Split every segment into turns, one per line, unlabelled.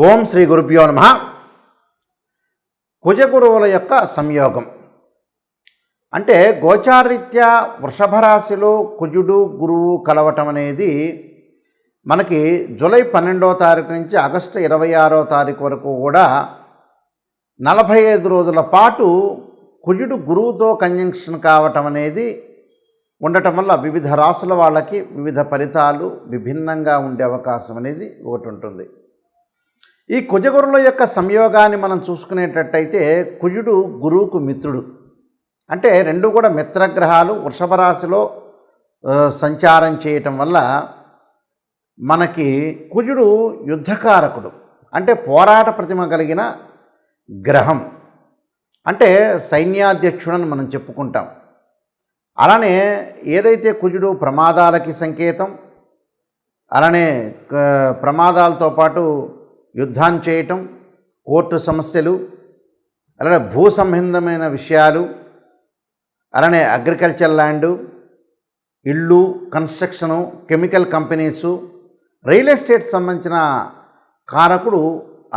ఓం శ్రీ గురుభ్యో నమః. కుజగురువుల యొక్క సంయోగం అంటే గోచారరీత్యా వృషభ రాశిలో కుజుడు గురువు కలవటం అనేది మనకి జూలై 12వ తారీఖు నుంచి ఆగస్టు 26వ తారీఖు వరకు కూడా 45 రోజుల పాటు కుజుడు గురువుతో కంజంక్షన్ కావటం అనేది ఉండటం వల్ల వివిధ రాశుల వాళ్ళకి వివిధ ఫలితాలు విభిన్నంగా ఉండే అవకాశం అనేది ఒకటి ఉంటుంది. ఈ కుజగురుల యొక్క సంయోగాన్ని మనం చూసుకునేటట్టయితే కుజుడు గురువుకు మిత్రుడు, అంటే రెండు కూడా మిత్రగ్రహాలు వృషభ రాశిలో సంచారం చేయటం వల్ల మనకి కుజుడు యుద్ధకారకుడు, అంటే పోరాట ప్రతిమ కలిగిన గ్రహం, అంటే సైన్యాధ్యక్షుడని మనం చెప్పుకుంటాం. అలానే ఏదైతే కుజుడు ప్రమాదాలకి సంకేతం, అలానే ప్రమాదాలతో పాటు యుద్ధాన్ని చేయటం, కోర్టు సమస్యలు, అలానే భూ సంబంధమైన విషయాలు, అలానే అగ్రికల్చర్ ల్యాండు, ఇళ్ళు, construction, chemical companies, real estate సంబంధించిన కారకుడు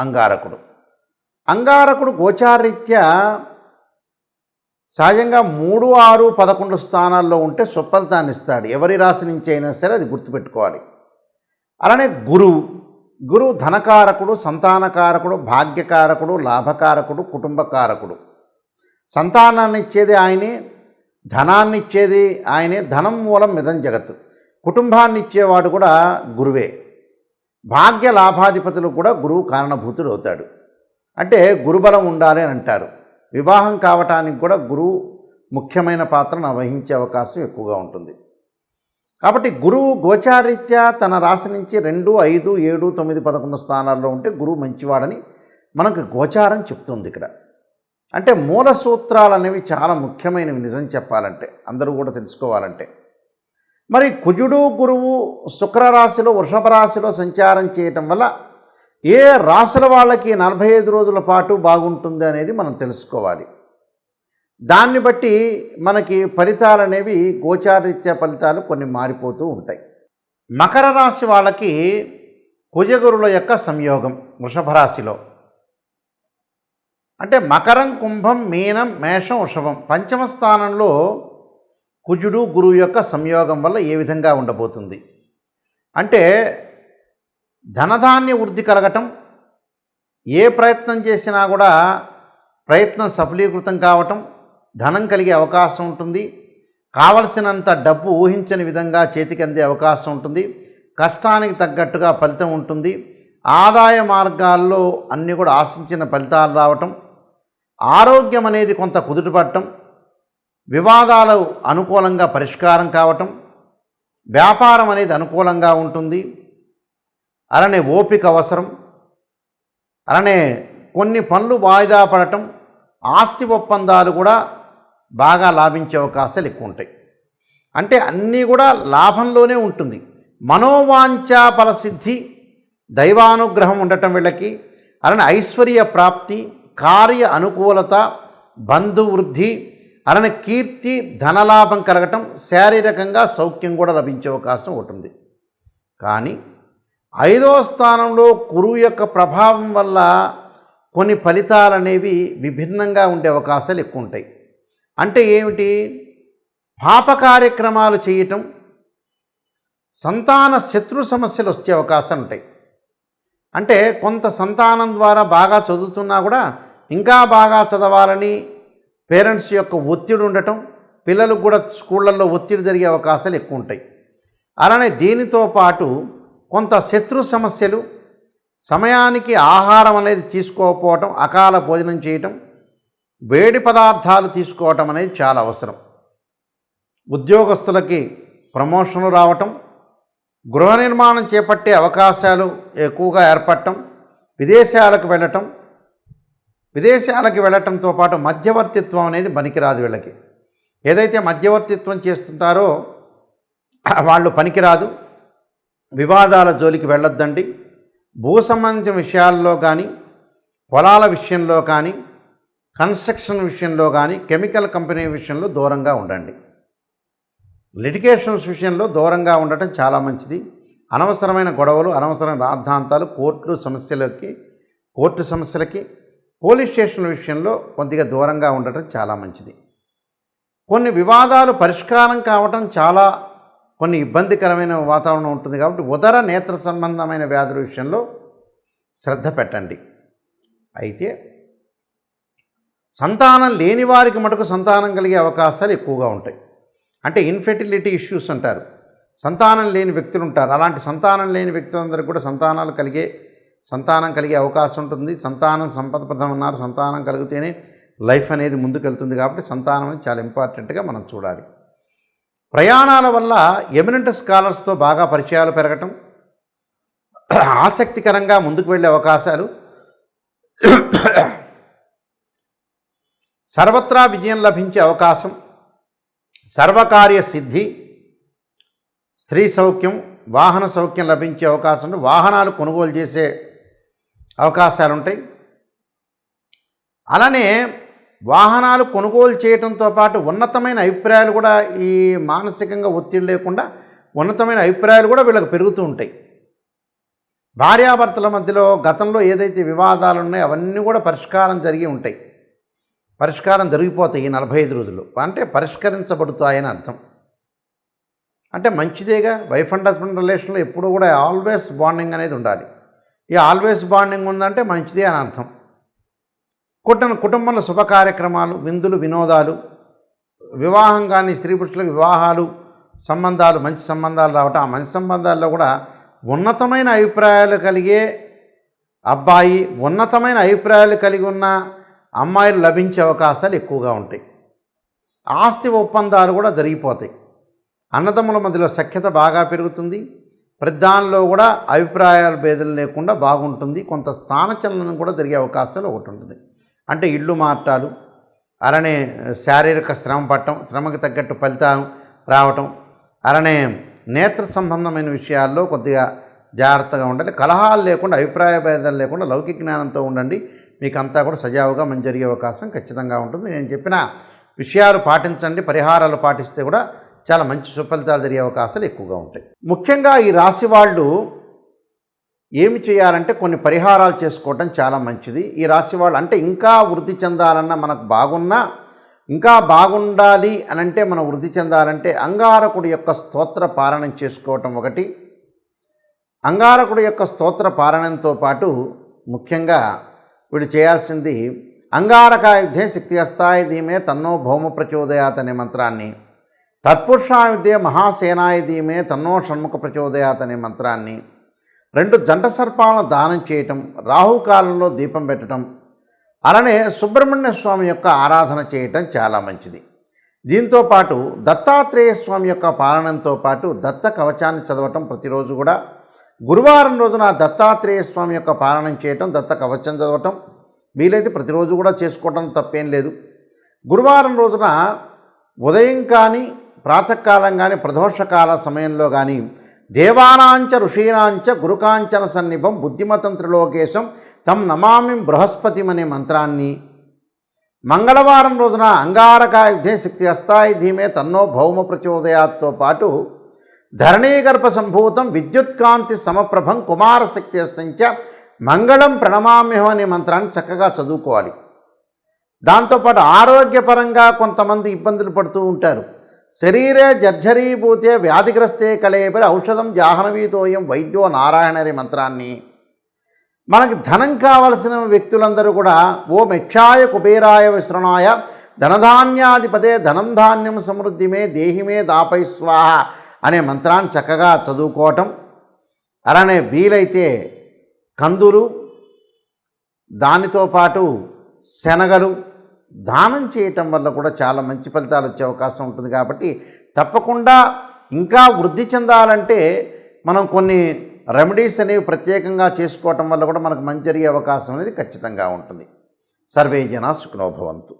అంగారకుడు. అంగారకుడు గోచారరీత్యా సహజంగా 3, 6, 11 స్థానాల్లో ఉంటే సుఫలితాన్ని ఇస్తాడు. ఎవరి రాశి నుంచి అయినా సరే అది గుర్తుపెట్టుకోవాలి. అలానే గురువు ధనకారకుడు, సంతానకారకుడు, భాగ్యకారకుడు, లాభకారకుడు, కుటుంబకారకుడు. సంతానాన్ని ఇచ్చేది ఆయనే, ధనాన్ని ఇచ్చేది ఆయనే. ధనం మూలం మిదం జగత్తు. కుటుంబాన్ని ఇచ్చేవాడు కూడా గురువే. భాగ్య లాభాధిపతులు కూడా గురువు కారణభూతుడు అవుతాడు. అంటే గురుబలం ఉండాలి అని అంటారు. వివాహం కావటానికి కూడా గురువు ముఖ్యమైన పాత్రను వహించే అవకాశం ఎక్కువగా ఉంటుంది. కాబట్టి గురువు గోచారీత్యా తన రాశి నుంచి 2, 5, 7, 9, 11 స్థానాల్లో ఉంటే గురువు మంచివాడని మనకు గోచారం చెప్తుంది. ఇక్కడ అంటే మూల సూత్రాలు అనేవి చాలా ముఖ్యమైనవి నిజం చెప్పాలంటే, అందరూ కూడా తెలుసుకోవాలంటే. మరి కుజుడు గురువు శుక్రరాశిలో వృషభ రాశిలో సంచారం చేయటం వల్ల ఏ రాశుల వాళ్ళకి 45 రోజుల పాటు బాగుంటుంది అనేది మనం తెలుసుకోవాలి. దాన్ని బట్టి మనకి ఫలితాలు అనేవి గోచారరీత్యా ఫలితాలు కొన్ని మారిపోతూ ఉంటాయి. మకర రాశి వాళ్ళకి కుజగురుల యొక్క సంయోగం వృషభ రాశిలో, అంటే మకరం, కుంభం, మీనం, మేషం, వృషభం పంచమ స్థానంలో కుజుడు గురువు యొక్క సంయోగం వల్ల ఏ విధంగా ఉండబోతుంది అంటే ధనధాన్య వృద్ధి కలగటం, ఏ ప్రయత్నం చేసినా కూడా ప్రయత్నం సఫలీకృతం కావటం, ధనం కలిగే అవకాశం ఉంటుంది. కావలసినంత డబ్బు ఊహించని విధంగా చేతికి అందే అవకాశం ఉంటుంది. కష్టానికి తగ్గట్టుగా ఫలితం ఉంటుంది. ఆదాయ మార్గాల్లో అన్నీ కూడా ఆశించిన ఫలితాలు రావటం, ఆరోగ్యం అనేది కొంత కుదుటపడటం, వివాదాలు అనుకూలంగా పరిష్కారం కావటం, వ్యాపారం అనేది అనుకూలంగా ఉంటుంది. అలానే ఓపిక అవసరం, అలానే కొన్ని పనులు వాయిదా పడటం, ఆస్తి ఒప్పందాలు కూడా బాగా లాభించే అవకాశాలు ఎక్కువ ఉంటాయి. అంటే అన్నీ కూడా లాభంలోనే ఉంటుంది. మనోవాంఛా ఫలసిద్ధి, దైవానుగ్రహం ఉండటం వీళ్ళకి, అలానే ఐశ్వర్య ప్రాప్తి, కార్య అనుకూలత, బంధువృద్ధి, అలానే కీర్తి, ధనలాభం కలగటం, శారీరకంగా సౌఖ్యం కూడా లభించే అవకాశం ఉంటుంది. కానీ 5వ స్థానంలో గురువు యొక్క ప్రభావం వల్ల కొన్ని ఫలితాలు అనేవి విభిన్నంగా ఉండే అవకాశాలు ఎక్కువ ఉంటాయి. అంటే ఏమిటి? పాప కార్యక్రమాలు చేయటం, సంతాన శత్రు సమస్యలు వచ్చే అవకాశాలు ఉంటాయి. అంటే కొంత సంతానం ద్వారా బాగా చదువుతున్నా కూడా ఇంకా బాగా చదవాలని పేరెంట్స్ యొక్క ఒత్తిడి ఉండటం, పిల్లలకు కూడా స్కూళ్ళల్లో ఒత్తిడి జరిగే అవకాశాలు ఎక్కువ ఉంటాయి. అలానే దీనితో పాటు కొంత శత్రు సమస్యలు, సమయానికి ఆహారం అనేది తీసుకోకపోవటం, అకాల భోజనం చేయటం, వేడి పదార్థాలు తీసుకోవటం అనేది చాలా అవసరం. ఉద్యోగస్తులకి ప్రమోషన్లు రావటం, గృహ నిర్మాణం చేపట్టే అవకాశాలు ఎక్కువగా ఏర్పడటం, విదేశాలకు వెళ్ళటంతో పాటు మధ్యవర్తిత్వం అనేది పనికిరాదు వీళ్ళకి. ఏదైతే మధ్యవర్తిత్వం చేస్తుంటారో వాళ్ళు పనికిరాదు. వివాదాల జోలికి వెళ్ళొద్దండి. భూ సంబంధించిన విషయాల్లో కానీ, పొలాల విషయంలో కానీ, కన్స్ట్రక్షన్ విషయంలో కానీ, కెమికల్ కంపెనీ విషయంలో దూరంగా ఉండండి. లిటిగేషన్స్ విషయంలో దూరంగా ఉండటం చాలా మంచిది. అనవసరమైన గొడవలు, అనవసరమైన రాద్ధాంతాలు, కోర్టులు సమస్యలకి కోర్టు సమస్యలకి, పోలీస్ స్టేషన్ల విషయంలో కొద్దిగా దూరంగా ఉండటం చాలా మంచిది. కొన్ని వివాదాలు పరిష్కారం కావటం చాలా కొన్ని ఇబ్బందికరమైన వాతావరణం ఉంటుంది కాబట్టి ఉదర నేత్ర సంబంధమైన వ్యాధుల విషయంలో శ్రద్ధ పెట్టండి. అయితే సంతానం లేని వారికి మటుకు సంతానం కలిగే అవకాశాలు ఎక్కువగా ఉంటాయి. అంటే ఇన్ఫెర్టిలిటీ ఇష్యూస్ అంటారు. సంతానం లేని వ్యక్తులు ఉంటారు. అలాంటి సంతానం లేని వ్యక్తులందరికీ కూడా సంతానం కలిగే అవకాశం ఉంటుంది. సంతానం సంపదప్రదం అన్నారు. సంతానం కలిగితేనే లైఫ్ అనేది ముందుకెళ్తుంది కాబట్టి సంతానం అనేది చాలా ఇంపార్టెంట్గా మనం చూడాలి. ప్రయాణాల వల్ల ఎమినెంట్ స్కాలర్స్తో బాగా పరిచయాలు పెరగటం, ఆసక్తికరంగా ముందుకు వెళ్ళే అవకాశాలు, సర్వత్రా విజయం లభించే అవకాశం, సర్వకార్య సిద్ధి, స్త్రీ సౌఖ్యం, వాహన సౌఖ్యం లభించే అవకాశం, వాహనాలు కొనుగోలు చేసే అవకాశాలు ఉంటాయి. అలానే వాహనాలు కొనుగోలు చేయడంతో పాటు ఉన్నతమైన అభిప్రాయాలు కూడా, ఈ మానసికంగా ఒత్తిడి లేకుండా ఉన్నతమైన అభిప్రాయాలు కూడా వీళ్ళకి పెరుగుతూ ఉంటాయి. భార్యాభర్తల మధ్యలో గతంలో ఏదైతే వివాదాలు ఉన్నాయో అవన్నీ కూడా పరిష్కారం జరిగి ఉంటాయి. పరిష్కారం జరిగిపోతాయి ఈ 45 రోజుల్లో. అంటే పరిష్కరించబడుతాయని అర్థం. అంటే మంచిదేగా. వైఫ్ అండ్ హస్బెండ్ రిలేషన్లో ఎప్పుడూ కూడా ఆల్వేస్ బాండింగ్ అనేది ఉండాలి. ఈ ఆల్వేస్ బాండింగ్ ఉందంటే మంచిదే అని అర్థం. కుటుంబంలో శుభ కార్యక్రమాలు, విందులు, వినోదాలు, వివాహం కానీ స్త్రీ పురుషులకు వివాహాలు, సంబంధాలు, మంచి సంబంధాలు రావటం, ఆ మంచి సంబంధాల్లో కూడా ఉన్నతమైన అభిప్రాయాలు కలిగే అబ్బాయి, ఉన్నతమైన అభిప్రాయాలు కలిగి ఉన్న అమ్మాయిలు లభించే అవకాశాలు ఎక్కువగా ఉంటాయి. ఆస్తి ఒప్పందాలు కూడా జరిగిపోతాయి. అన్నదమ్ముల మధ్యలో సఖ్యత బాగా పెరుగుతుంది. ప్రధానంలో కూడా అభిప్రాయాల భేదలు లేకుండా బాగుంటుంది. కొంత స్థానచలనం కూడా జరిగే అవకాశాలు ఒకటి ఉంటుంది. అంటే ఇళ్ళు మార్టాలు, అలానే శారీరక శ్రమ పట్టడం, శ్రమకు తగ్గట్టు ఫలితాలు రావటం, అలానే నేత్ర సంబంధమైన విషయాల్లో కొద్దిగా జాగ్రత్తగా ఉండాలి. కలహాలు లేకుండా, అభిప్రాయ భేదాలు లేకుండా లౌకిక జ్ఞానంతో ఉండండి. మీకు అంతా కూడా సజావుగా మంచి జరిగే అవకాశం ఖచ్చితంగా ఉంటుంది. నేను చెప్పిన విషయాలు పాటించండి. పరిహారాలు పాటిస్తే కూడా చాలా మంచి సుఫలితాలు జరిగే అవకాశాలు ఎక్కువగా ఉంటాయి. ముఖ్యంగా ఈ రాశి వాళ్ళు ఏమి చేయాలంటే కొన్ని పరిహారాలు చేసుకోవటం చాలా మంచిది. ఈ రాశి వాళ్ళు అంటే ఇంకా వృద్ధి చెందాలన్నా, మనకు బాగున్నా ఇంకా బాగుండాలి అని అంటే, మనం వృద్ధి చెందాలంటే అంగారకుడి యొక్క స్తోత్ర పారాయణం చేసుకోవటం ఒకటి. అంగారకుడి యొక్క స్తోత్ర పారాయణంతో పాటు ముఖ్యంగా వీళ్ళు చేయాల్సింది అంగారకాయుద్ధే శక్తి అస్తాయ ధీమే తన్నో భౌమ ప్రచోదయాత్ అనే మంత్రాన్ని, తత్పురుషాయుద్ధే మహాసేనాయ ధీమే తన్నో షణ్ముఖ ప్రచోదయాత్ అనే మంత్రాన్ని, 2 జంట సర్పాలను దానం చేయటం, రాహుకాలంలో దీపం పెట్టడం, అలానే సుబ్రహ్మణ్య స్వామి యొక్క ఆరాధన చేయటం చాలా మంచిది. దీంతోపాటు దత్తాత్రేయ స్వామి యొక్క పాలనంతో పాటు దత్త కవచాన్ని చదవటం ప్రతిరోజు కూడా. గురువారం రోజున దత్తాత్రేయ స్వామి యొక్క పాలనం చేయటం, దత్త కవచం చదవటం వీలైతే ప్రతిరోజు కూడా చేసుకోవటం తప్పేం లేదు. గురువారం రోజున ఉదయం కానీ, ప్రాతకాలం కానీ, ప్రదోషకాల సమయంలో కానీ దేవానాంచ ఋషీనాంచ గురుకాంచన సన్నిభం బుద్ధిమతం త్రిలోకేశం తం నమామి బృహస్పతిం అనే మంత్రాన్ని, మంగళవారం రోజున అంగారకాయుద్ధే శక్తి అస్తాయ ధీమే తన్నో భౌమ ప్రచోదయాత్తో పాటు ధరణీగర్భ సంభూతం విద్యుత్కాంతి సమప్రభం కుమారశక్తి అస్తంచ మంగళం ప్రణమామ్యహం అనే మంత్రాన్ని చక్కగా చదువుకోవాలి. దాంతోపాటు ఆరోగ్యపరంగా కొంతమంది ఇబ్బందులు పడుతూ ఉంటారు. శరీరే జర్జరీభూతే వ్యాధిగ్రస్తే కళేపరి ఔషధం జాహ్నవీతోయం వైద్యో నారాయణ అనే మంత్రాన్ని, మనకి ధనం కావలసిన వ్యక్తులందరూ కూడా ఓం యక్షాయ కుబేరాయ విశ్రణాయ ధనధాన్యాధిపతే ధనం ధాన్యం సమృద్ధిమే దేహిమే దాపై స్వాహ అనే మంత్రాన్ని చక్కగా చదువుకోవటం, అలానే వీలైతే కందులు, దానితో పాటు శనగలు దానం చేయటం వల్ల కూడా చాలా మంచి ఫలితాలు వచ్చే అవకాశం ఉంటుంది. కాబట్టి తప్పకుండా ఇంకా వృద్ధి చెందాలంటే మనం కొన్ని రెమెడీస్ అనేవి ప్రత్యేకంగా చేసుకోవటం వల్ల కూడా మనకు మంచి జరిగే అవకాశం అనేది ఖచ్చితంగా ఉంటుంది. సర్వే జనా సుఖినో భవంతు.